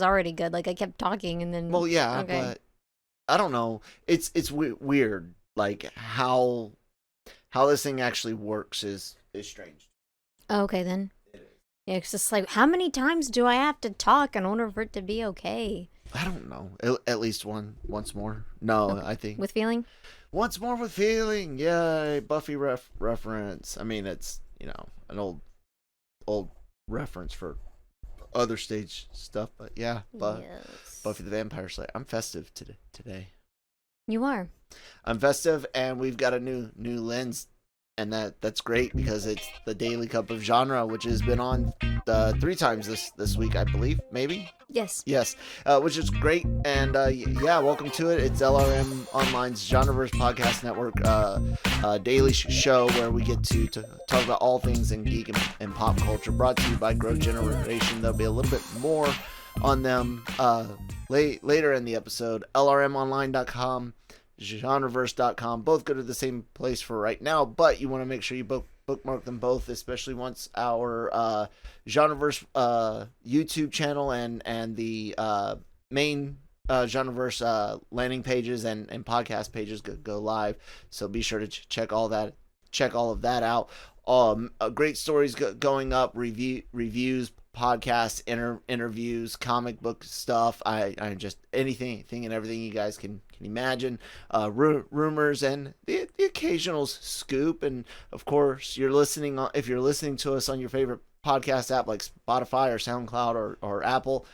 already good. Like, I kept talking and then... Well, yeah, okay. but I don't know. It's weird. Like, how this thing actually works is strange. Okay, then. It is. Yeah, it's just like, how many times do I have to talk in order for it to be okay? I don't know. At least once more. No, Okay. I think With feeling? once more with feeling. Yeah, Buffy reference. I mean, it's, an old reference for other stage stuff, but yeah, Yes. Buffy the Vampire Slayer. I'm festive today. You are. I'm festive, and we've got a new lens, and that's great because it's the Daily Cup of Genre, which has been on 3 times this week, I believe, maybe. Yes. Yes, which is great, and yeah, welcome to it. It's LRM Online's Genreverse Podcast Network daily show where we get to talk about all things in geek and pop culture, brought to you by Growth Generation. There'll be a little bit more on them later in the episode. LRMonline.com, Genreverse.com, both go to the same place for right now, but you want to make sure you bookmark them both, especially once our Genreverse YouTube channel and the main Genreverse landing pages and podcast pages go live. So be sure to check all of that out. Great stories going up, reviews, podcasts, interviews, comic book stuff. I just anything and everything you guys can imagine. Rumors and the occasional scoop. And of course, if you're listening to us on your favorite podcast app like Spotify or SoundCloud or Apple,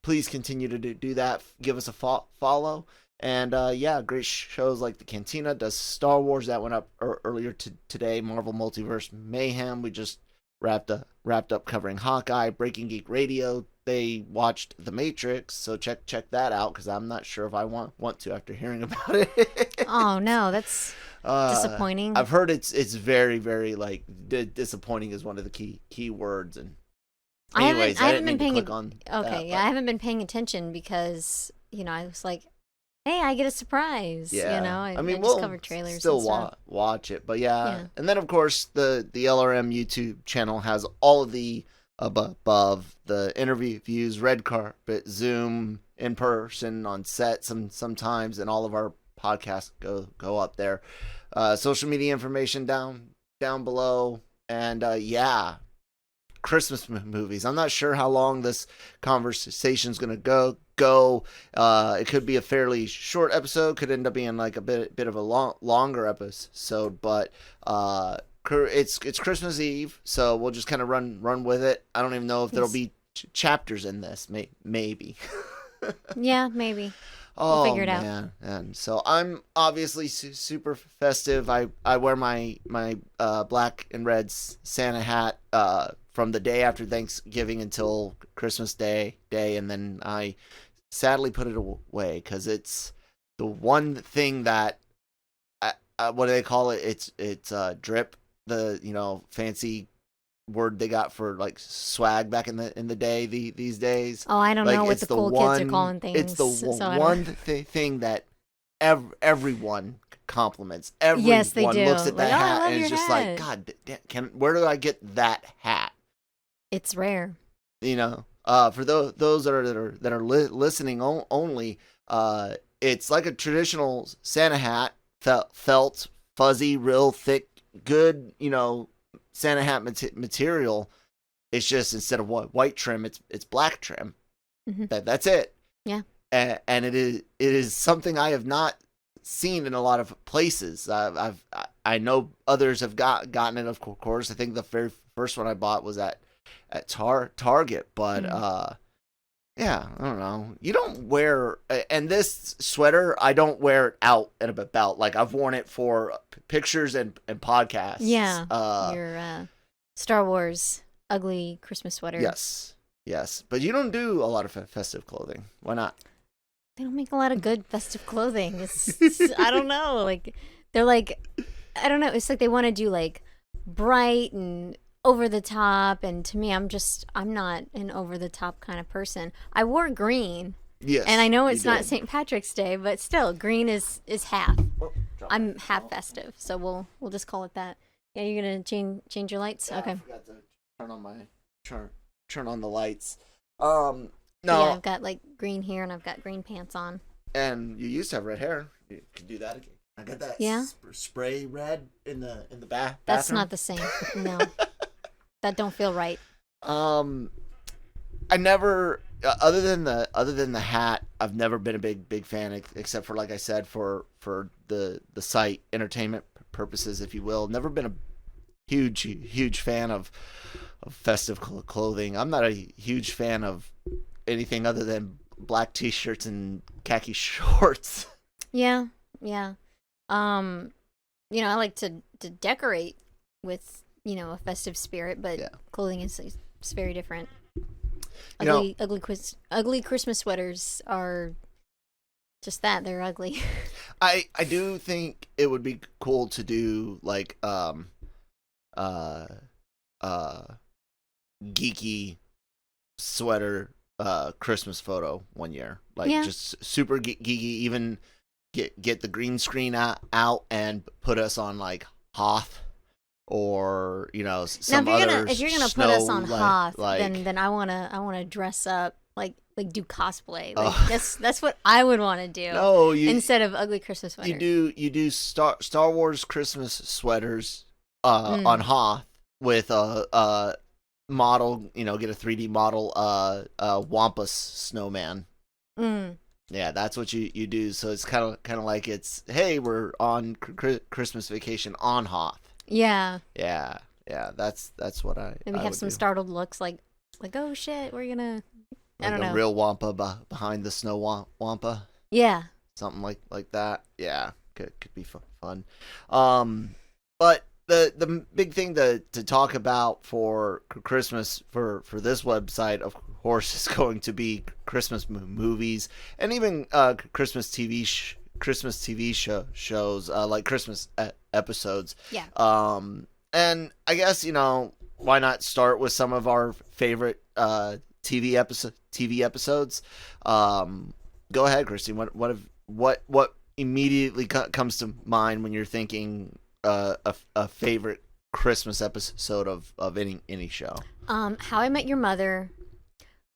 please continue to do that. Give us a follow. And yeah, great shows like the Cantina does Star Wars that went up earlier today. Marvel Multiverse Mayhem, we just wrapped up covering Hawkeye. Breaking Geek Radio, they watched The Matrix, so check that out because I'm not sure if I want to after hearing about it. Oh no, that's disappointing. I've heard it's very, very like disappointing is one of the key words. And anyways, I haven't been paying I haven't been paying attention because I was like, hey, I get a surprise. Yeah. I mean, just cover trailers. Still and stuff. watch it, but yeah. And then of course the LRM YouTube channel has all of the above, the interviews, red carpet, Zoom, in person, on set sometimes, and all of our podcasts go up there. Social media information down below, and yeah. Christmas movies. I'm not sure how long this conversation's gonna go. It could be a fairly short episode. Could end up being like a bit of a longer episode. But it's Christmas Eve, so we'll just kind of run with it. I don't even know if there'll be chapters in this. Maybe. Yeah, maybe. Oh, we'll figure it out. Man. And so I'm obviously super festive. I wear my black and red Santa hat from the day after Thanksgiving until Christmas Day, and then I sadly put it away because it's the one thing that what do they call it? It's drip, the fancy word they got for like swag back in the day these days. Oh, I don't know what the cool kids are calling things. It's the one thing that everyone compliments. Everyone yes, they do. Looks at that hat and is just like, God, where do I get that hat? It's rare. For those that are listening only, it's like a traditional Santa hat, felt, fuzzy, real thick, good, Santa hat material. It's just instead of white trim, it's black trim. Mm-hmm. That's it. Yeah. And it is something I have not seen in a lot of places. I know others have gotten it, of course. I think the very first one I bought was at Target, but yeah, I don't know. You don't wear, and this sweater I don't wear it out and about. Like I've worn it for pictures and podcasts. Yeah, your Star Wars ugly Christmas sweater. Yes, but you don't do a lot of festive clothing. Why not? They don't make a lot of good festive clothing. It's I don't know. Like they're like, I don't know. It's like they want to do like bright and over the top, and to me, I'm not an over the top kind of person. I wore green. Yes. And I know it's not St. Patrick's Day, but still, green is half. I'm half festive, so we'll just call it that. Yeah, you're gonna change your lights? Yeah, okay. I forgot to turn on the lights. No. Yeah, I've got like green hair and I've got green pants on. And you used to have red hair. You can do that again. I got that spray red in the bathroom. That's not the same. No. That don't feel right. I never other than the hat, I've never been a big fan except for, like I said, for the site entertainment purposes, if you will. Never been a huge fan of festive clothing. I'm not a huge fan of anything other than black t-shirts and khaki shorts. Yeah. I like to decorate with, a festive spirit, but clothing is very different. Ugly Christmas sweaters are just that. They're ugly. I do think it would be cool to do like geeky sweater Christmas photo one year. Like just super geeky, even get the green screen out and put us on like Hoth or some other. If you're gonna put us on Hoth, then I wanna dress up like do cosplay. Like that's what I would want to do. No, instead of ugly Christmas sweaters. You do Star Wars Christmas sweaters on Hoth with a model. Get a 3D model Wampus snowman. Yeah, that's what you do. So it's kind of like it's, hey, we're on Christmas vacation on Hoth. Yeah. That's what I. Maybe have some startled looks, like oh shit, we're gonna. I don't know. A real Wampa behind the snow Wampa. Yeah. Something like that. Yeah, could be fun. But the big thing to talk about for Christmas for this website, of course, is going to be Christmas movies and even Christmas TV shows like Christmas episodes. Yeah. And I guess why not start with some of our favorite TV episodes. Go ahead, Christine. What immediately comes to mind when you're thinking a favorite Christmas episode of any show? How I Met Your Mother.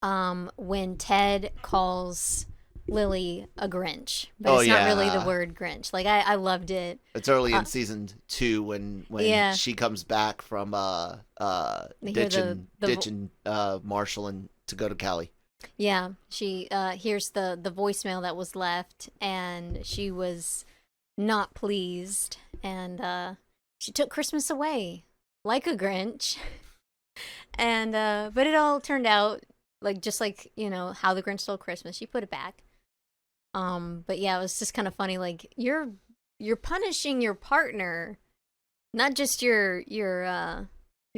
When Ted calls Lily a Grinch, but it's not really the word Grinch. Like I loved it. It's early in season 2 when she comes back from ditching Marshall and to go to Cali. Yeah, she hears the voicemail that was left, and she was not pleased, and she took Christmas away like a Grinch. And but it all turned out just like how the Grinch stole Christmas. She put it back. But yeah, it was just kind of funny. Like you're punishing your partner, not just your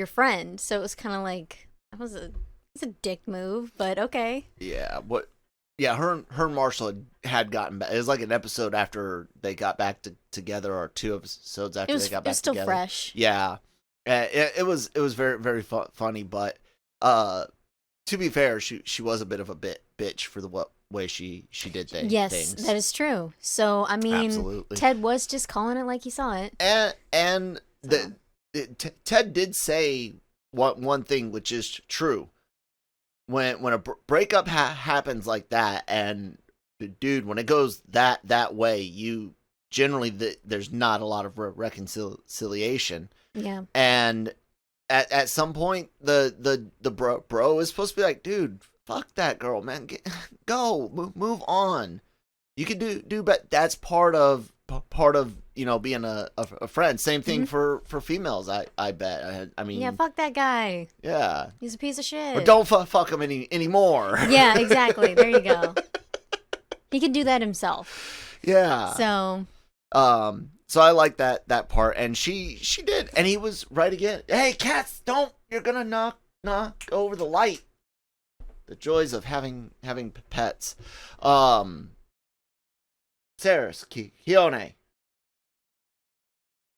friend. So it was kind of like it's a dick move, but okay. Yeah. Yeah, her and Marshall had gotten back. It was like an episode after they got back together, or 2 episodes after they got back together. It was still fresh. Yeah. It was very, very funny, but to be fair, she was a bit of a bitch for the way she did things. Yes, that is true. So I mean, absolutely. Ted was just calling it like he saw it. And Ted did say one thing, which is true. When a breakup happens like that, and dude, when it goes that way, you generally there's not a lot of reconciliation. Yeah. And at some point, the bro is supposed to be like, dude, fuck that girl, man, go move on. You can do, but that's part of being a friend. Same thing for females. I bet. I mean, yeah, fuck that guy. Yeah, he's a piece of shit. Or don't fuck him anymore. Yeah, exactly. There you go. He can do that himself. Yeah. So I like that part, and she did, and he was right again. Hey, cats, you're gonna knock over the light. The joys of having pets. Saris, Kione.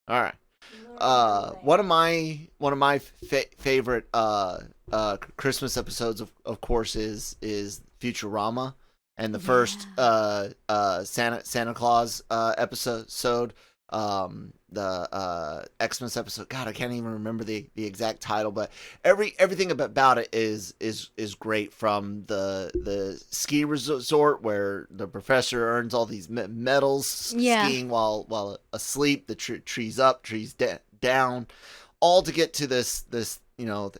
All right. One of my favorite Christmas episodes, of course, is Futurama, and the first Santa Claus episode the Xmas episode. God, I can't even remember the exact title, but everything about it is great. From the ski resort where the professor earns all these medals skiing while asleep, the trees up, trees down, all to get to this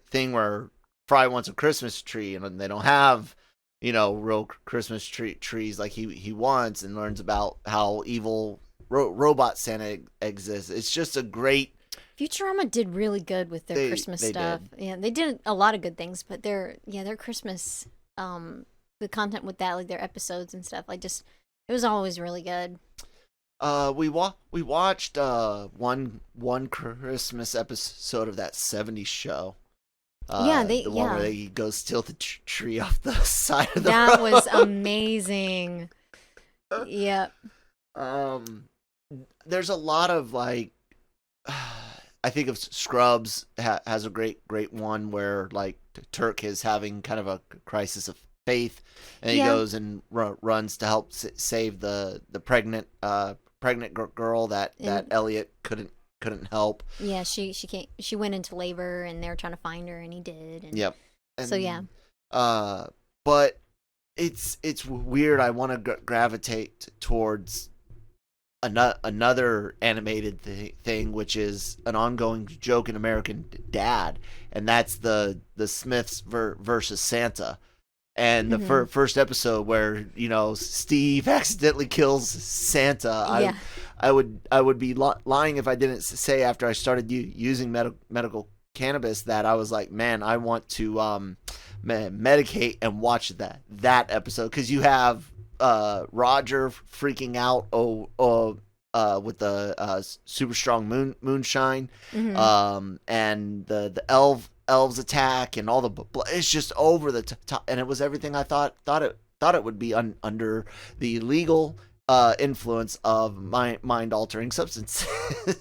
thing where Fry wants a Christmas tree and they don't have real Christmas trees like he wants, and learns about how evil robot Santa exists. It's just a great. Futurama did really good with their Christmas stuff. Did. Yeah, they did a lot of good things, but their Christmas, the content with that, like their episodes and stuff, it was always really good. We watched one Christmas episode of that '70s show. The one where he goes steal the tree off the side of the road. That was amazing. Yep. There's a lot of I think of Scrubs has a great one where Turk is having kind of a crisis of faith, and he goes and runs to help save the pregnant girl that Elliot couldn't help. Yeah, she went into labor, and they were trying to find her, and he did. And yep. So yeah. But it's weird. I want to gravitate towards another animated thing, which is an ongoing joke in American Dad, and that's the Smiths versus Santa. And the first episode where Steve accidentally kills Santa. I would be lying if I didn't say, after I started using medical cannabis, that I was like, man, I want to medicate and watch that episode, because you have Roger freaking out with the super strong moonshine, and the elves attack, and all the it's just over the top, and it was everything I thought it would be under the legal influence of mind altering substances.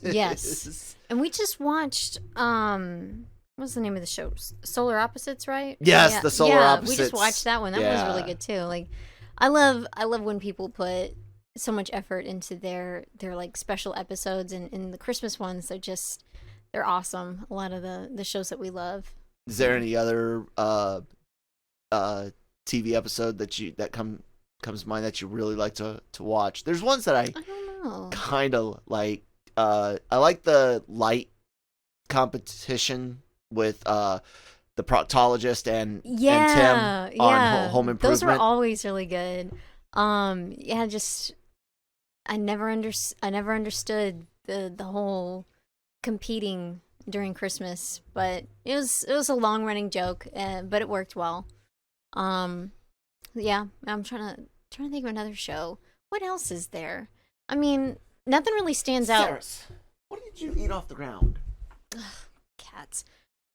Yes. And we just watched what's the name of the show? Solar Opposites, right? Yes, the Solar Opposites. We just watched that one. That was really good too. I love when people put so much effort into their special episodes, and the Christmas ones, they're awesome. A lot of the shows that we love. Is there any other TV episode that comes to mind that you really like to watch? There's ones that I don't know. Kind of like. I like the light competition with the proctologist and Tim on Home Improvement. Those were always really good. I never understood the whole competing during Christmas, but it was a long running joke, but it worked well. I'm trying to think of another show. What else is there? I mean, nothing really stands out. Sarah's, what did you eat off the ground? Cats.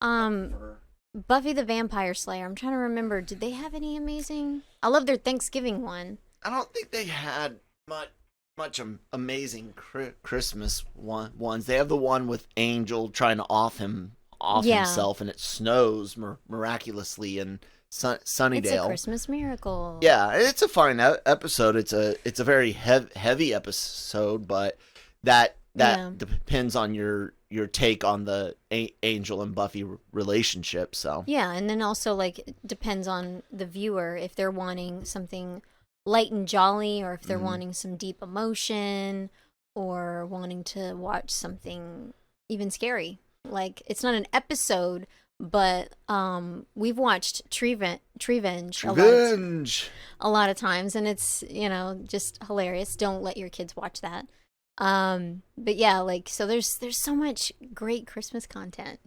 Buffy the Vampire Slayer. I'm trying to remember. Did they have any amazing? I love their Thanksgiving one. I don't think they had much amazing Christmas ones. They have the one with Angel trying to off himself, and it snows miraculously in Sunnydale. It's a Christmas miracle. Yeah, it's a fine episode. It's a very heavy episode, but that depends on your take on the Angel and Buffy relationship. So yeah, and then also it depends on the viewer if they're wanting something light and jolly, or if they're wanting some deep emotion, or wanting to watch something even scary. It's not an episode, but we've watched Treevenge a lot of times, and it's just hilarious. Don't let your kids watch that. But yeah, so there's so much great Christmas content.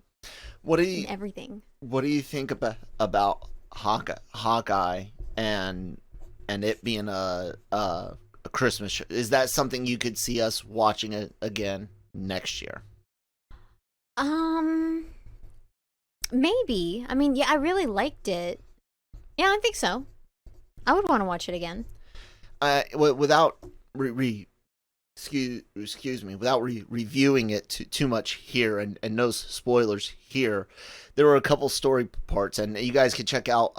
And everything. What do you think about Hawkeye and it being a Christmas show? Is that something you could see us watching it again next year? Maybe. I mean, yeah, I really liked it. Yeah, I think so. I would want to watch it again. Without excuse me, without reviewing it too much here, and no spoilers here, there were a couple story parts, and you guys can check out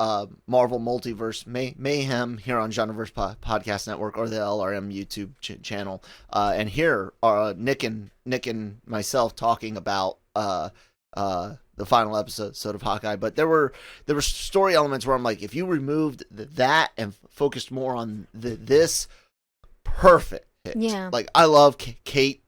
Marvel Multiverse Mayhem here on Genreverse Podcast Network or the LRM YouTube channel. And here are Nick and myself talking about the final episode of Hawkeye. But there were story elements where I'm like, if you removed that and focused more on this, perfect. Yeah. Like, I love Kate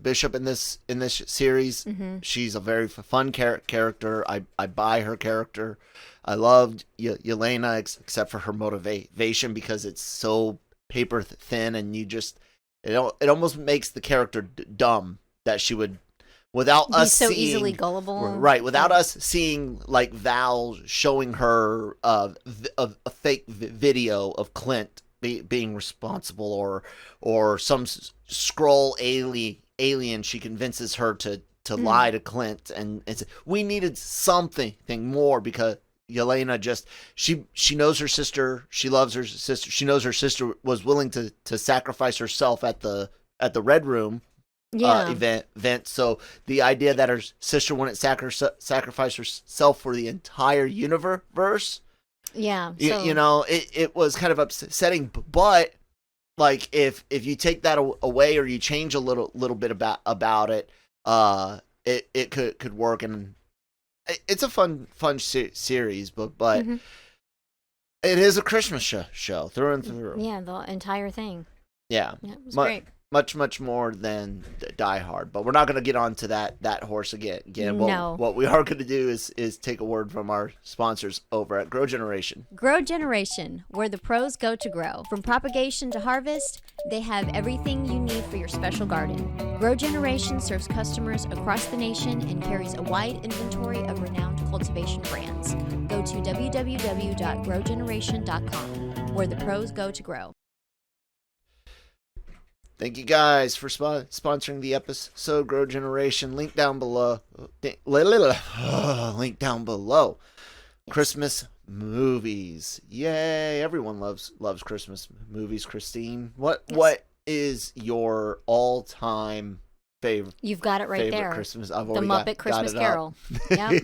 Bishop in this series. Mm-hmm. She's a very fun character. I buy her character. I loved Yelena, except for her motivation, because it's so paper thin, and it almost makes the character dumb that she would, without Be us so seeing, easily gullible. right? Without us seeing like Val showing her a fake video of Clint being responsible, or some scroll alien she convinces her to lie to Clint, and we needed something more, because Yelena she knows her sister, she loves her sister, she knows her sister was willing to sacrifice herself at the Red Room event. So the idea that her sister wouldn't sacrifice herself for the entire universe. Yeah. So. You know, it was kind of upsetting, but like if you take that away, or you change a little bit about it, it could work, and it's a fun series, but mm-hmm. It is a Christmas show through and through. Yeah, the entire thing. Yeah, it was great. Much more than Die Hard, but we're not going to get on to that horse again. No. What we are going to do is take a word from our sponsors over at Grow Generation. Grow Generation, where the pros go to grow. From propagation to harvest, they have everything you need for your special garden. Grow Generation serves customers across the nation and carries a wide inventory of renowned cultivation brands. Go to www.growgeneration.com, where the pros go to grow. Thank you guys for sponsoring the episode. Grow Generation. Link down below. Link down below. Yes. Christmas movies. Yay! Everyone loves Christmas movies. Christine, what is your all-time favorite? You've got it right there. Christmas. I've the already Muppet Christmas Carol. Yeah.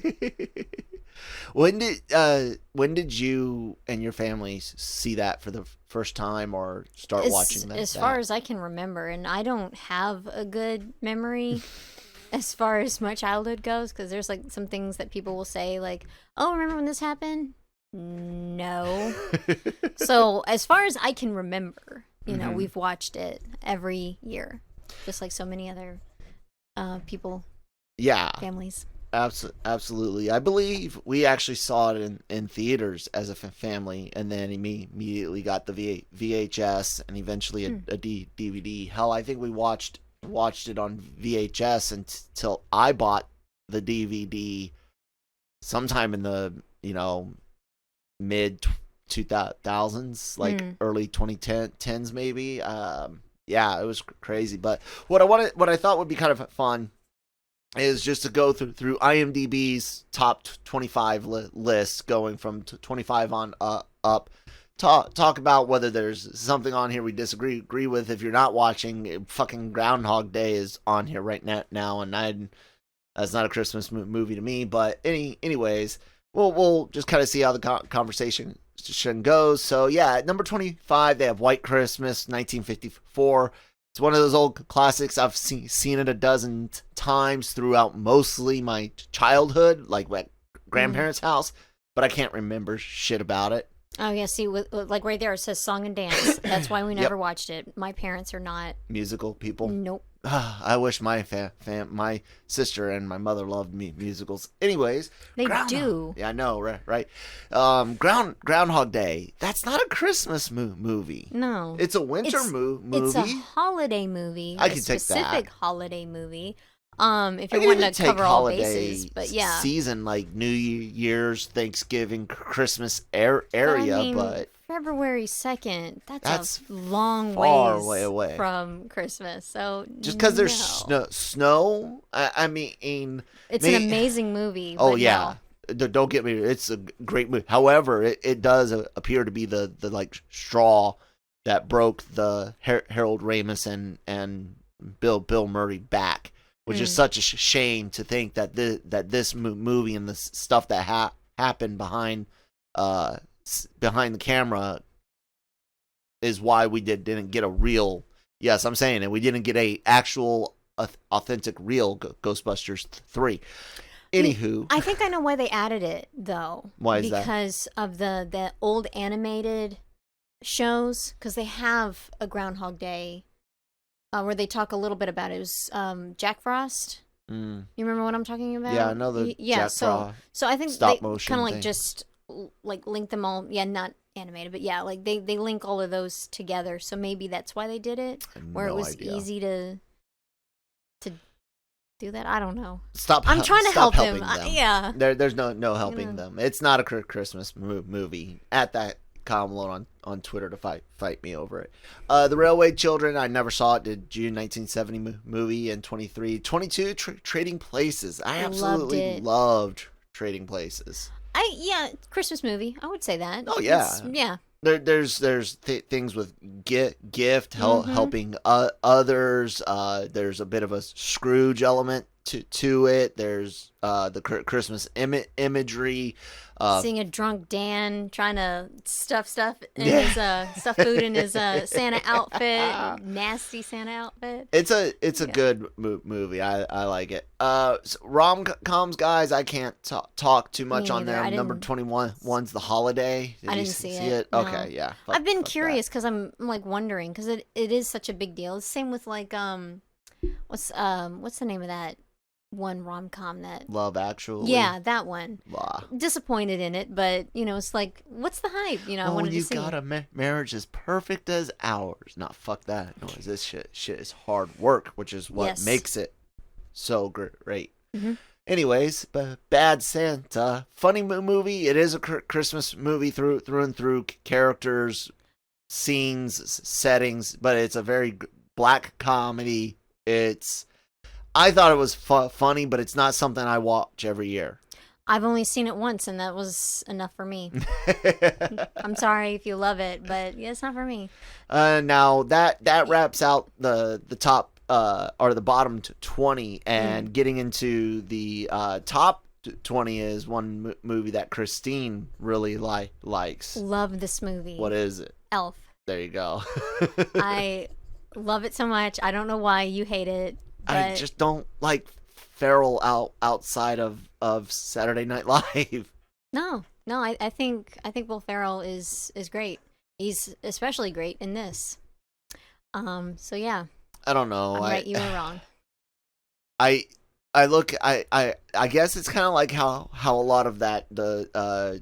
When did you and your family see that for the first time, or start watching that? As far as I can remember, and I don't have a good memory as far as my childhood goes, because there's like some things that people will say, like, "Oh, remember when this happened?" No. So as far as I can remember, you know, we've watched it every year, just like so many other people. Yeah. Families. Absolutely. I believe we actually saw it in theaters as a family, and then immediately got the VHS, and eventually a DVD. Hell, I think we watched it on VHS until I bought the DVD sometime in the, mid 2000s, like early 2010s maybe. Yeah, it was crazy. But what I thought would be kind of fun is just to go through IMDB's top 25 list, going from 25 on up. Talk about whether there's something on here we disagree with. If you're not watching, fucking Groundhog Day is on here right now, and that's not a Christmas movie to me. But anyways, we'll just kind of see how the conversation goes. So yeah, at number 25 they have White Christmas, 1954. It's one of those old classics. I've seen it a dozen times throughout mostly my childhood, like at grandparents' house, but I can't remember shit about it. Oh yeah, see, like right there it says song and dance. That's why we never watched it. My parents are not musical people. Nope. I wish my my sister and my mother loved musicals. Anyways, they do. Yeah, I know, right? Groundhog Day. That's not a Christmas movie. No, it's a winter movie. It's a holiday movie. I can take that. Specific holiday movie. If you want to cover all bases, but yeah, season like New Year's, Thanksgiving, Christmas area, but February 2nd. That's a long far way away from Christmas. So just because there's snow, I mean, it's an amazing movie. Oh yeah, no. Don't get me. It's a great movie. However, it does appear to be the like straw that broke the Harold Ramis and Bill Murray back, which is such a shame to think that this movie and the stuff that happened behind the camera is why we didn't get a real. Yes, I'm saying it. We didn't get a actual authentic real Ghostbusters 3. Anywho, I think I know why they added it though. Why is that? Because of the old animated shows, because they have a Groundhog Day where they talk a little bit about it. It was Jack Frost. You remember what I'm talking about? Yeah, I know the Jack Frost. So I think stop they motion kind of like thing. just like link them all. Yeah, not animated, but yeah, like they link all of those together. So maybe that's why they did it, where it was easy to do that. I don't know. I'm trying to help him. Yeah. There's no helping them. It's not a Christmas movie. At that, comment on Twitter to fight me over it. The Railway Children, I never saw it. Did June 1970 movie, and 22 Trading Places. I absolutely loved Trading Places. Christmas movie. I would say that. Oh yeah. Yeah. There's things with gift helping others. There's a bit of a Scrooge element to it. There's the Christmas imagery. Seeing a drunk Dan trying to stuff in his stuff food in his Santa outfit, nasty Santa outfit. It's a good movie. I like it. So rom-coms, guys. I can't talk too much on there. Number 21's The Holiday. I didn't see it. No. Okay, yeah. I've been curious because I'm like wondering because it is such a big deal. It's same with like what's the name of that one rom-com that Love Actually? Yeah, that one. Blah. Disappointed in it, but it's like, what's the hype? I wanted to see. Got a marriage as perfect as ours. Not fuck that noise. This shit is hard work, which is what makes it so great. Mm-hmm. Anyways, Bad Santa, funny movie. It is a Christmas movie through and through. Characters, scenes, settings, but it's a very black comedy. I thought it was funny, but it's not something I watch every year. I've only seen it once, and that was enough for me. I'm sorry if you love it, but yeah, it's not for me. Now that wraps out the top or the bottom 20, and getting into the top 20 is one movie that Christine really likes. Love this movie. What is it? Elf. There you go. I love it so much. I don't know why you hate it. I just don't like Ferrell outside of Saturday Night Live. No, I think Will Ferrell is great. He's especially great in this. So yeah. I don't know. I'm right, you were wrong. I guess it's kind of like how a lot of the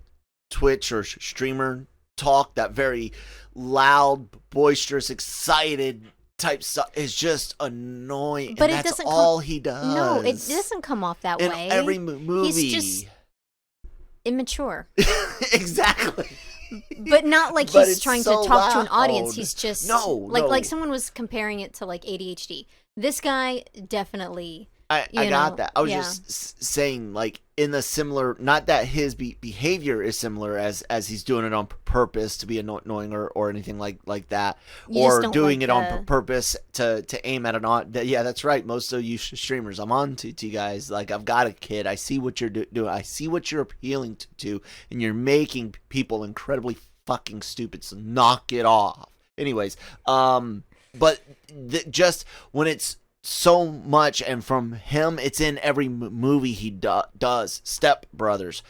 Twitch or streamer talk, that very loud, boisterous, excited type stuff is just annoying. But and that's all he does. No, it doesn't come off that in way. Every movie. He's just immature. Exactly. But not like he's trying to talk to an audience. He's just like someone was comparing it to like ADHD. This guy definitely. I got that. I was just saying, like, in the similar, not that his behavior is similar as he's doing it on purpose to be annoying or anything like that, or doing it on purpose to aim at an audience. Yeah, that's right. Most of you streamers, I'm on to you guys. Like, I've got a kid. I see what you're doing. I see what you're appealing to, and you're making people incredibly fucking stupid. So knock it off. Anyways, but just when it's so much, and from him, it's in every movie he does. Step Brothers,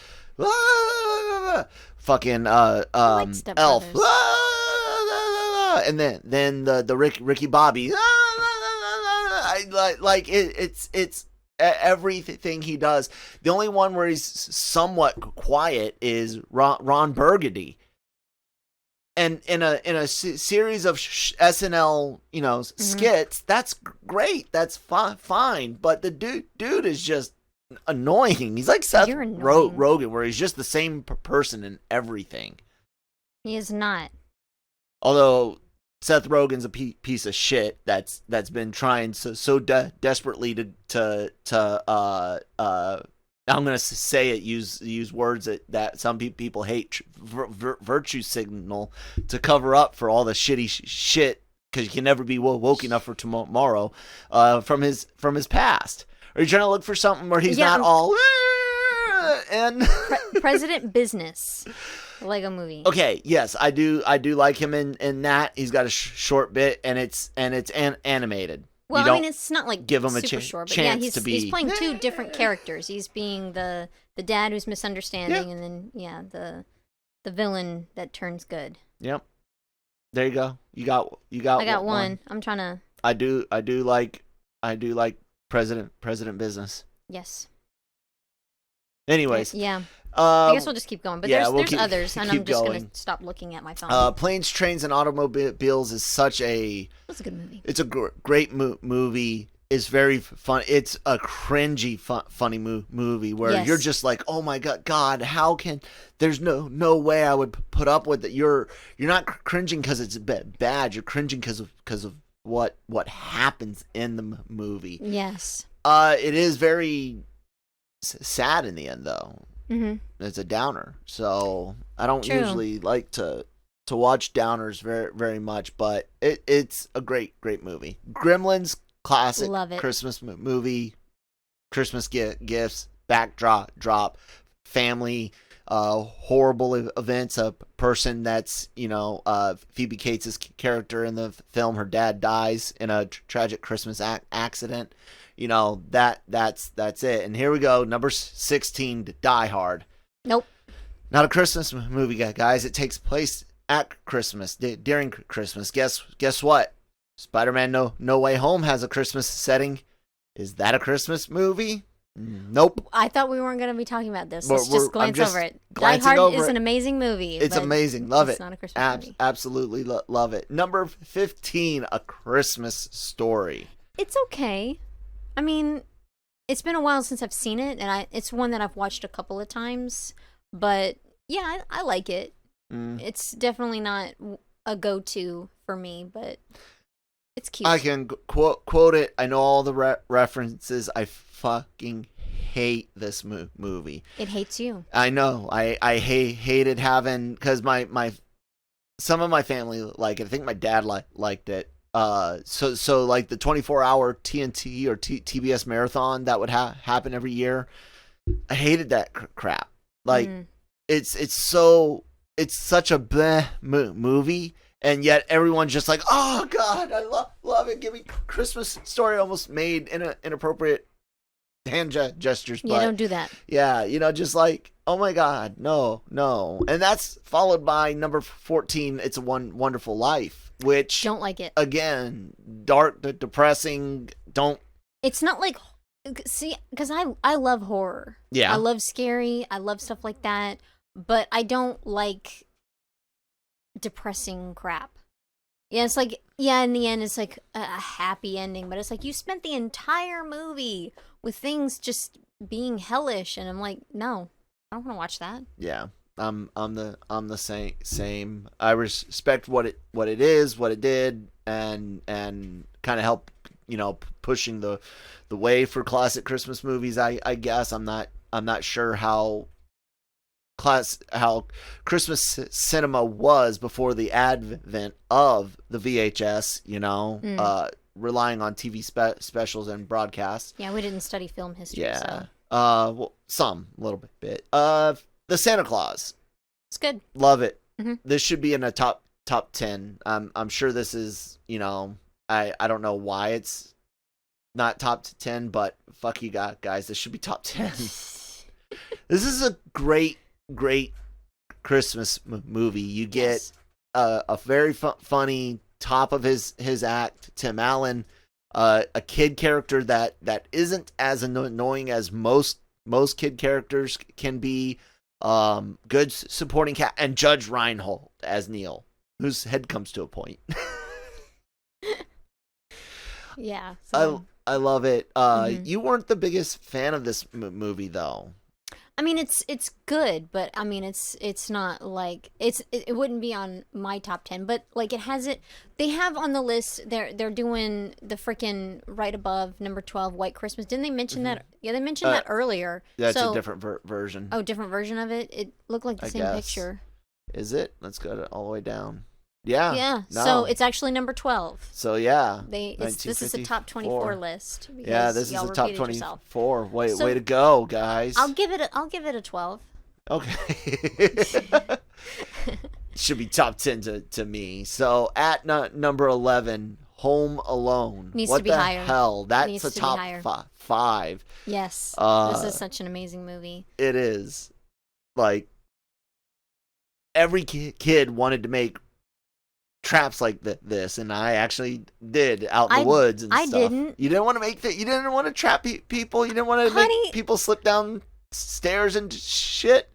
fucking Elf, and then the Ricky Bobby. It's everything he does. The only one where he's somewhat quiet is Ron Burgundy. And in a series of SNL, skits, that's great. That's fine. But the dude is just annoying. He's like Seth Rogen, where he's just the same person in everything. He is not. Although Seth Rogen's a piece of shit that's been trying so desperately to I'm gonna say it. Use words that some people hate. Virtue signal to cover up for all the shitty shit, because you can never be woke enough for tomorrow. From his past. Are you trying to look for something where he's not all and President Business, Lego movie? Okay, yes, I do like him in that. He's got a short bit, and it's animated. Well, I mean, it's not like give him a super short, but chance yeah, to be. he's playing two different characters. He's being the dad who's misunderstanding, and then the villain that turns good. Yep. There you go. You got. I got one. I'm trying to. I do like President Business. Yes. Anyways. Yeah. I guess we'll just keep going. But there's others, and I'm just going. going to stop looking at my phone. Planes, Trains, and Automobiles is such a... It's a good movie. It's a great movie. It's very fun. It's a cringy, funny movie where you're just like, oh my God, how can... There's no way I would put up with it. You're not cringing because it's bad. You're cringing because of what happens in the movie. Yes. It is very sad in the end, though. Mm-hmm. It's a downer, so I don't usually like to watch downers very, very much, but it's a great movie. Gremlins, classic. Love it. Christmas movie, Christmas gifts, backdrop, family, horrible events. A person that's Phoebe Cates' character in the film, her dad dies in a tragic Christmas accident. That's it. And here we go, number 16, Die Hard. Nope. Not a Christmas movie, guys. It takes place at Christmas, during Christmas. Guess what? Spider-Man No Way Home has a Christmas setting. Is that a Christmas movie? Nope. I thought we weren't going to be talking about this. Let's just glance over it. Die Die Hard is an amazing movie. It's amazing. Love it. It's not a Christmas movie. Absolutely love it. Number 15, A Christmas Story. It's okay. I mean, it's been a while since I've seen it, and it's one that I've watched a couple of times. But yeah, I like it. It's definitely not a go-to for me, but it's cute. I can quote it. I know all the references. I fucking hate this movie. It hates you. I know. I hated having, because some of my family like it. I think my dad liked it. So like the 24-hour TNT or TBS marathon that would happen every year. I hated that crap. Like it's such a bleh movie, and yet everyone's just like, oh God, I love it. Give me Christmas Story. Almost made inappropriate hand gestures. Yeah, but don't do that. Yeah, just like, oh my God, no. And that's followed by number 14, It's a Wonderful Life. Which don't like it. Again, dark, depressing. It's not like, see, because I love horror. Yeah, I love scary. I love stuff like that. But I don't like depressing crap. Yeah, it's like, in the end, it's like a happy ending. But it's like you spent the entire movie with things just being hellish, and I'm like, no, I don't want to watch that. Yeah. I'm the same. I respect what it is, what it did, and kind of help, pushing the way for classic Christmas movies. I guess I'm not sure how Christmas cinema was before the advent of the VHS. Relying on TV specials and broadcasts. Yeah, we didn't study film history. Yeah. So. A little bit. The Santa Claus. It's good. Love it. Mm-hmm. This should be in a top 10. I'm sure this is, I don't know why it's not top 10, but fuck you guys. This should be top 10. This is a great Christmas movie. You get a very funny top of his act, Tim Allen, a kid character that isn't as annoying as most kid characters can be. Good supporting cast, and Judge Reinhold as Neil, whose head comes to a point. Yeah, so. I love it. You weren't the biggest fan of this movie, though. I mean, it's good, but I mean, it's not like it wouldn't be on my top 10, but like it has it. They have on the list. They're doing the freaking right above number 12, White Christmas. Didn't they mention that? Yeah, they mentioned that earlier. That's so, a different version. Oh, different version of it. It looked like the I same guess. picture. Is it? Let's go all the way down. Yeah. Yeah. No. So it's actually number 12. So yeah. This is a top 24 list. Yeah, this is y'all a top repeated yourself. 24. Way So, to go, guys. I'll give it a 12. Okay. Should be top 10 to me. So at number 11, Home Alone. Needs what to be the higher. hell? That's Needs a to be top higher. 5. Yes. This is such an amazing movie. It is. Like, every kid wanted to make traps like this, and I actually did out in the woods and I stuff. didn't. You didn't want to make that. You didn't want to trap people. You didn't want to make people slip down stairs and shit.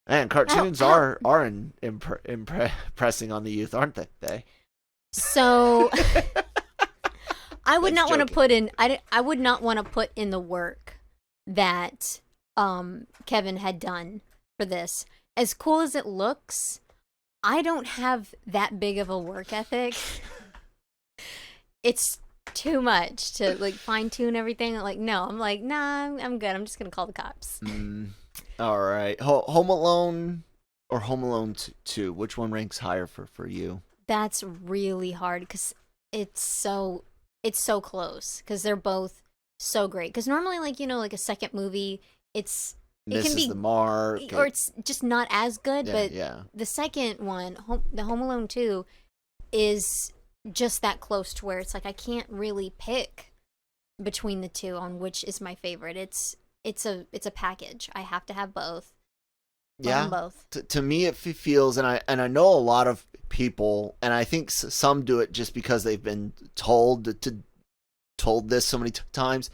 Man, cartoons are impressing on the youth, aren't they? So I would not want to joking. put in. I would not want to put in the work that Kevin had done for this. As cool as it looks, I don't have that big of a work ethic. It's too much to like fine tune everything. Like, no, I'm like, nah, I'm good. I'm just gonna call the cops. All right, Home Alone or Home Alone 2. Which one ranks higher for you? That's really hard because it's so close because they're both so great. Because normally, like like a second movie, it Misses can be the mark, or it's just not as good. But yeah. the second one, the Home Alone 2, is just that close to where it's like I can't really pick between the two on which is my favorite. It's a package. I have to have both. Love them both. To me, it feels, and I know a lot of people, and I think some do it just because they've been told this so many times.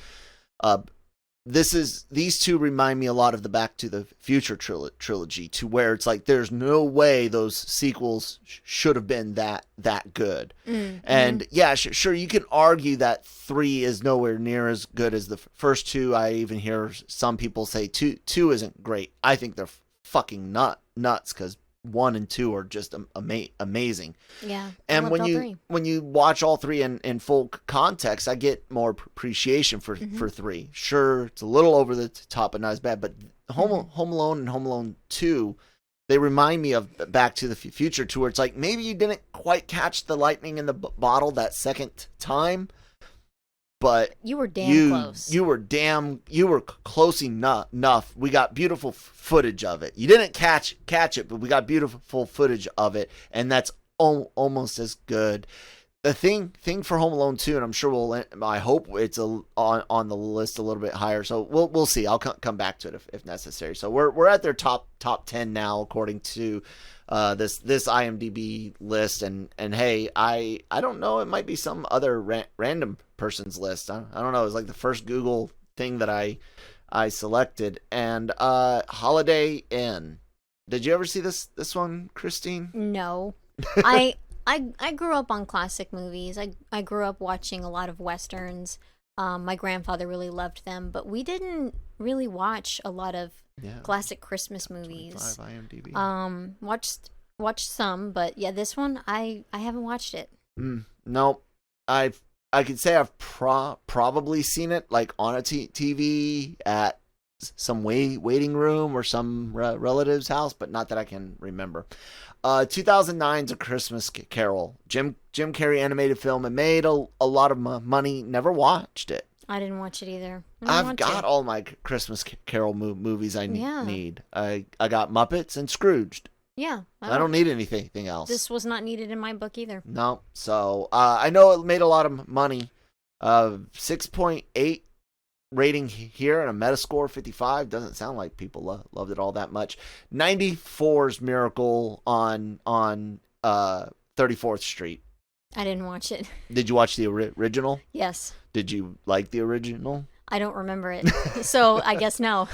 These two remind me a lot of the Back to the Future trilogy, to where it's like there's no way those sequels should have been that good. And yeah, sure, you can argue that 3 is nowhere near as good as the first 2. I even hear some people say 2 isn't great. I think they're fucking nuts because 1 and 2 are just amazing. Yeah. And when you watch all 3 in full context, I get more appreciation for 3. Sure, it's a little over the top and not as bad, but Home Alone and Home Alone 2, they remind me of Back to the Future, to where it's like maybe you didn't quite catch the lightning in the bottle that second time, but you were close. You were close enough. We got beautiful footage of it. You didn't catch it, but we got beautiful footage of it, and that's almost as good. The thing for Home Alone 2, and I'm sure I hope it's on the list a little bit higher. So we'll see. I'll come back to it if necessary. So we're at their top 10 now according to this IMDb list, and hey, I don't know, it might be some other random person's list. I don't know. It's like the first Google thing that I selected, and Holiday Inn. Did you ever see this one, Christine? No. I grew up on classic movies. I grew up watching a lot of Westerns. My grandfather really loved them, but we didn't really watch a lot of classic Christmas movies. 25 IMDb. Watched some, but yeah, this one I haven't watched it. Nope. I could say I've probably seen it like on a TV at some waiting room or some relative's house, but not that I can remember. 2009's A Christmas Carol. Jim Carrey animated film. It made a lot of money. Never watched it. I didn't watch it either. I've got all my Christmas Carol movies I need. I got Muppets and Scrooged. Yeah. I don't need anything else. This was not needed in my book either. No. So I know it made a lot of money. 6.8 rating here and a Metascore 55. Doesn't sound like people loved it all that much. 94's Miracle on 34th Street. I didn't watch it. Did you watch the original? Yes. Did you like the original? I don't remember it, so I guess no.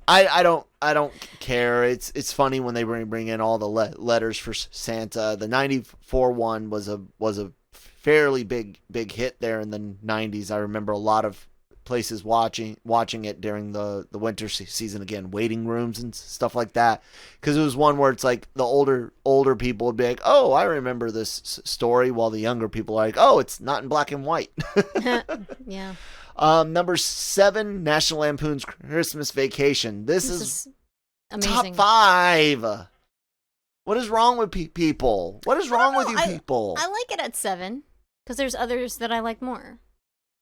I don't care. It's funny when they bring in all the letters for Santa. The 94 one was a fairly big hit there in the 90s. I remember a lot of places watching it during the winter season again, waiting rooms and stuff like that. Because it was one where it's like the older people would be like, oh, I remember this story, while the younger people are like, oh, it's not in black and white. Yeah. Number 7, National Lampoon's Christmas Vacation. This is amazing. top 5. What is wrong with people? What is wrong with you people? I like it at 7 because there's others that I like more.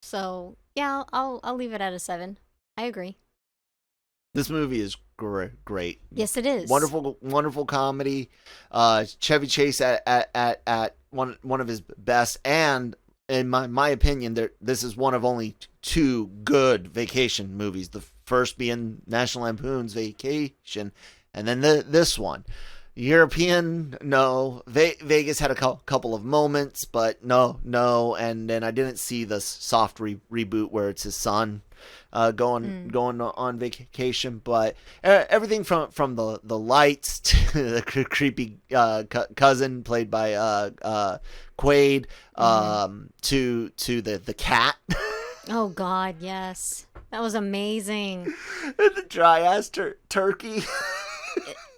So yeah, I'll leave it at a 7. I agree. This movie is great. Yes, it is. Wonderful comedy. Chevy Chase at one of his best, and in my opinion, this is one of only 2 good vacation movies. The first being National Lampoon's Vacation, and then this one. European, no. Vegas had a couple of moments, but no. And then I didn't see the soft reboot where it's his son going on vacation. But everything from the lights to the creepy cousin played by Quaid, to the cat. Oh God, yes, that was amazing. And the dry ass turkey.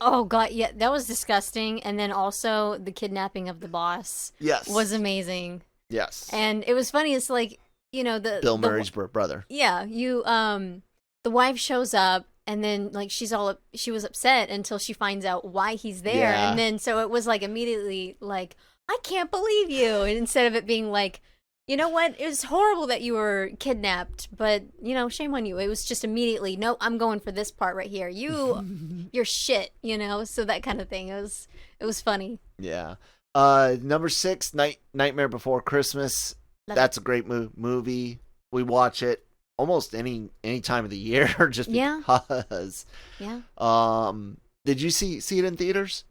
Oh God, yeah, that was disgusting. And then also the kidnapping of the boss. Yes, was amazing. Yes, and it was funny. It's like, you know, Bill Murray's brother. Yeah, the wife shows up, and then like she was upset until she finds out why he's there, and then so it was like immediately like, I can't believe you, and instead of it being like, you know what, it was horrible that you were kidnapped, but you know, shame on you. It was just immediately, no, I'm going for this part right here. You're shit, you know. So that kind of thing. It was funny. Yeah. Number 6, Nightmare Before Christmas. That's a great movie. We watch it almost any time of the year, just because. Yeah. Did you see it in theaters?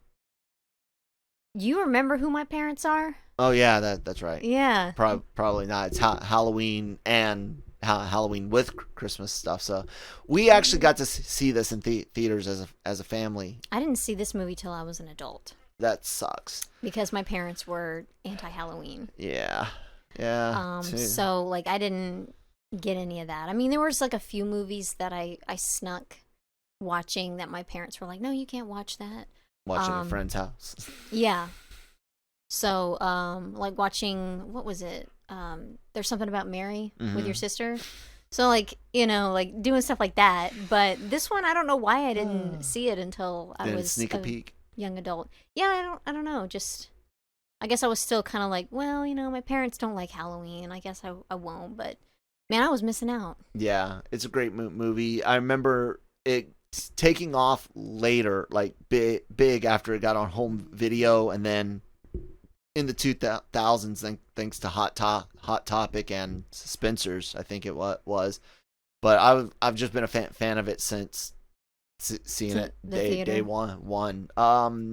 You remember who my parents are? Oh yeah, that's right. Yeah. Probably not. It's Halloween and Halloween with Christmas stuff. So we actually got to see this in theaters as a family. I didn't see this movie till I was an adult. That sucks. Because my parents were anti-Halloween. Yeah. So like I didn't get any of that. I mean, there was like a few movies that I snuck watching that my parents were like, no, you can't watch that. Watching a friend's house. Yeah. So, like watching, what was it? There's Something About Mary with your sister. So, like, you know, like doing stuff like that. But this one, I don't know why I didn't see it until I was sneak a peek. Young adult. Yeah, I don't know. Just, I guess I was still kind of like, well, you know, my parents don't like Halloween. I guess I won't. But man, I was missing out. Yeah, it's a great movie. I remember it taking off later, like big after it got on home video, and then in the 2000s, thanks to Hot Topic and Spencer's, I think it was. But I've just been a fan of it since seeing it day one.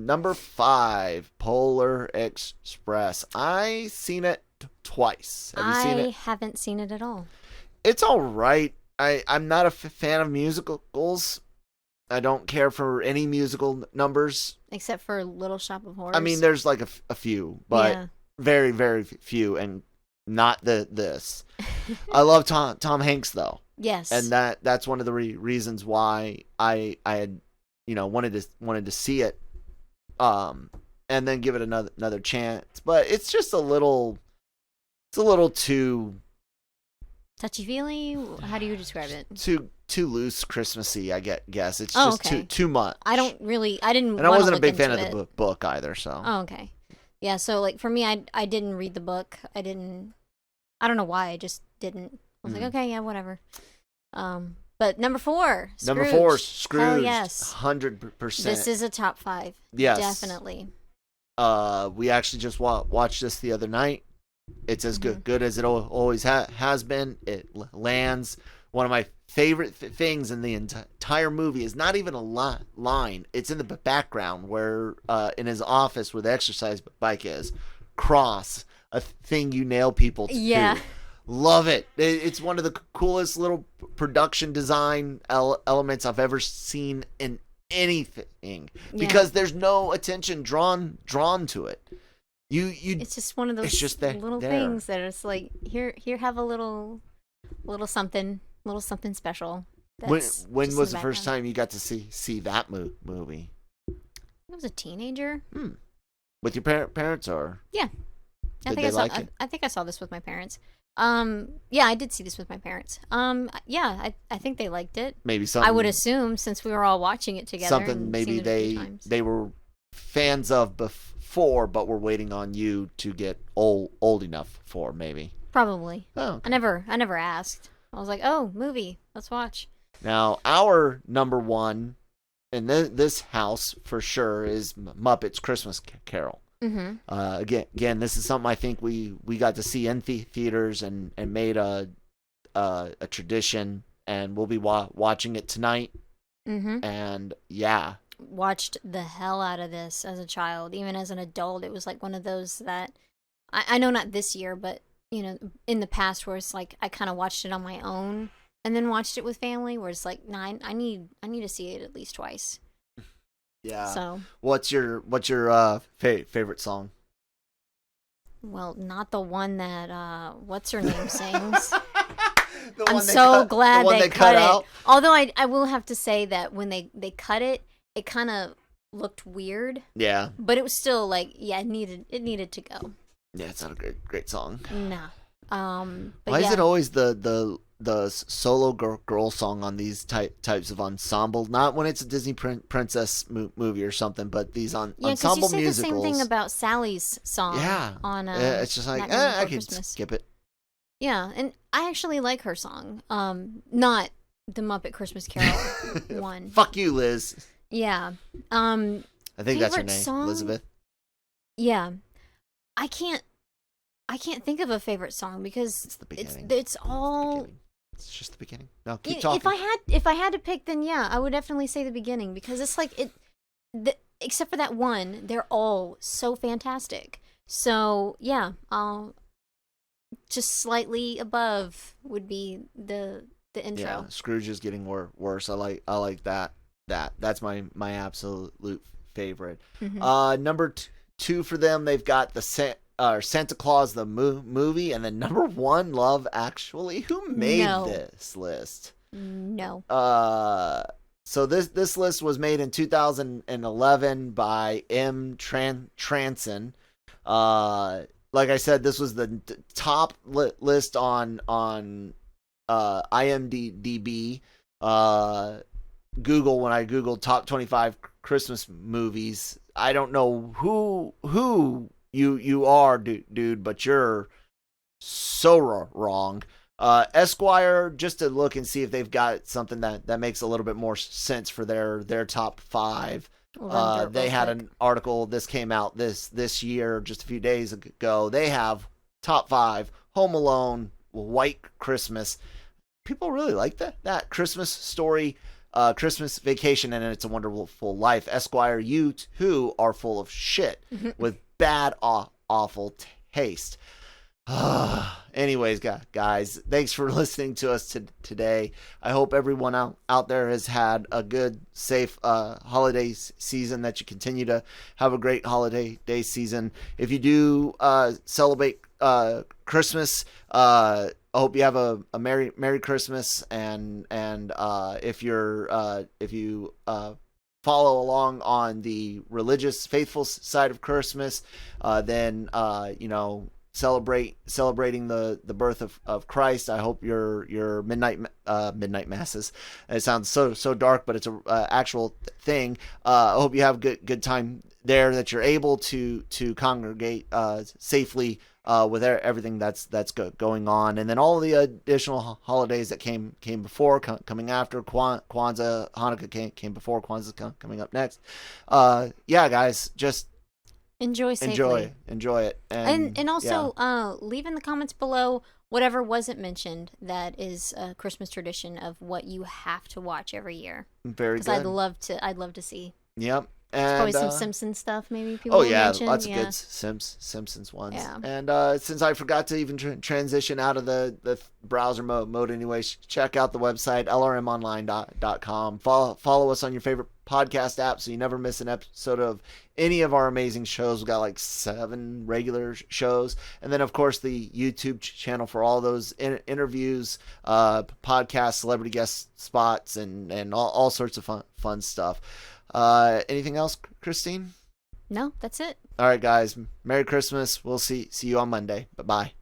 Number 5, Polar Express. I seen it twice. Have you seen it? I haven't seen it at all. It's all right. I'm not a fan of musicals. I don't care for any musical numbers. Except for Little Shop of Horrors. I mean, there's like a few, but very, very few, and not this. I love Tom Hanks, though. Yes. And that's one of the reasons why I had, wanted to see it, and then give it another chance. But it's just a little too touchy-feely? How do you describe it? Too loose, Christmassy, I guess. It's just too much. I didn't. And I wasn't a big fan of the book either. So. Oh, okay. Yeah. So like for me, I didn't read the book. I don't know why. I just didn't. I was like, okay, yeah, whatever. But number 4, Scrooge. Number 4, Scrooge. Hell yes. 100%. This is a top 5. Yes. Definitely. We actually just watched this the other night. It's as good as it always has been. It lands. One of my favorite things in the entire movie is not even a line. It's in the background where in his office where the exercise bike is. Cross, a thing you nail people to. Yeah. Love it. It's one of the coolest little production design elements I've ever seen in anything. Because there's no attention drawn to it. It's just one of those just little things that it's like, here have a little something. little something special. When That's when just was in the first background. time you got to see that movie? I was a teenager. With your parents or? Yeah. Did they like it? I think I saw this with my parents. Yeah, I did see this with my parents. Yeah, I think they liked it. Maybe something. I would assume since we were all watching it together. Something and maybe seen it a few times. they were fans of before, but were waiting on you to get old enough for maybe. Probably. Oh. Okay. I never asked. I was like, oh, movie, let's watch. Now our number one in this house for sure is Muppets Christmas Carol. Mm-hmm. Again, this is something I think we got to see in theaters and made a tradition, and we'll be watching it tonight. Mm-hmm. And yeah, Watched the hell out of this as a child. Even as an adult, it was like one of those that I know not this year, but you know, in the past where it's like I kind of watched it on my own and then watched it with family. Where it's like, nah, I need to see it at least twice. yeah. So, What's your favorite song? well, not the one that what's her name sings. The I'm one they so cut- glad the one they cut it. out? Although I will have to say that when they cut it, it kind of looked weird, Yeah, but it was still like, yeah, it needed to go. yeah, it's not a great song. Nah. But Why yeah. is it always the solo girl song on these types of ensemble? Not when it's a Disney princess movie or something, but these Yeah, because you ensemble say musicals. the same thing about Sally's song. Yeah, On it's just like Nightmare I Before can Christmas. skip it. Yeah, and I actually like her song. Not the Muppet Christmas Carol one. Fuck you, Liz. Yeah. I think that's her Favorite name, song? Elizabeth. Yeah. I can't think of a favorite song because It's the beginning. it's all. Beginning. It's just the beginning. No, keep talking. If I had to pick, then yeah, I would definitely say the beginning because it's like except for that one, they're all so fantastic. So yeah, I'll just slightly above would be the intro. Yeah, Scrooge is getting worse. I like that. That's my absolute favorite. Mhm. Number two for them, they've got the Santa Claus the movie, and then number one, Love Actually. Who made No. this list? No. So this list was made in 2011 by M. Transon. Like I said, this was the top list on IMDB. Google, when I Googled top 25 Christmas movies, I don't know who you are, dude, but you're so wrong. Esquire, just to look and see if they've got something that makes a little bit more sense for their top five. They had an article. This came out this year, just a few days ago. They have top 5: Home Alone, White Christmas. People really like that Christmas Story, Christmas Vacation, and It's a Wonderful Life. Esquire, you too are full of shit with bad, awful taste. Anyways, guys, thanks for listening to us today. I hope everyone out there has had a good, safe holiday season, that you continue to have a great holiday day season. If you do celebrate Christmas, I hope you have a Merry Christmas, and if you follow along on the religious, faithful side of Christmas, then celebrating the birth of Christ. I hope your midnight masses. It sounds so dark, but it's a actual thing. I hope you have good time there, that you're able to congregate safely with everything that's going on, and then all the additional holidays that came before, coming after. Kwanzaa, Hanukkah came before. Kwanzaa's coming up next. Yeah, guys, just Enjoy safely. Enjoy it. And also leave in the comments below whatever wasn't mentioned that is a Christmas tradition of what you have to watch every year. Very good. Because I'd love to see. Yep. There's probably some Simpsons stuff maybe people will mention. Lots of good Simpsons ones. Yeah. And since I forgot to even transition out of the browser mode anyways, check out the website LRMonline.com. Follow us on your favorite podcast app so you never miss an episode of any of our amazing shows. We've got like 7 regular shows. And then, of course, the YouTube channel for all those interviews, podcasts, celebrity guest spots, and all sorts of fun stuff. Anything else, Christine? No, that's it. All right, guys. Merry Christmas. We'll see you on Monday. Bye-bye.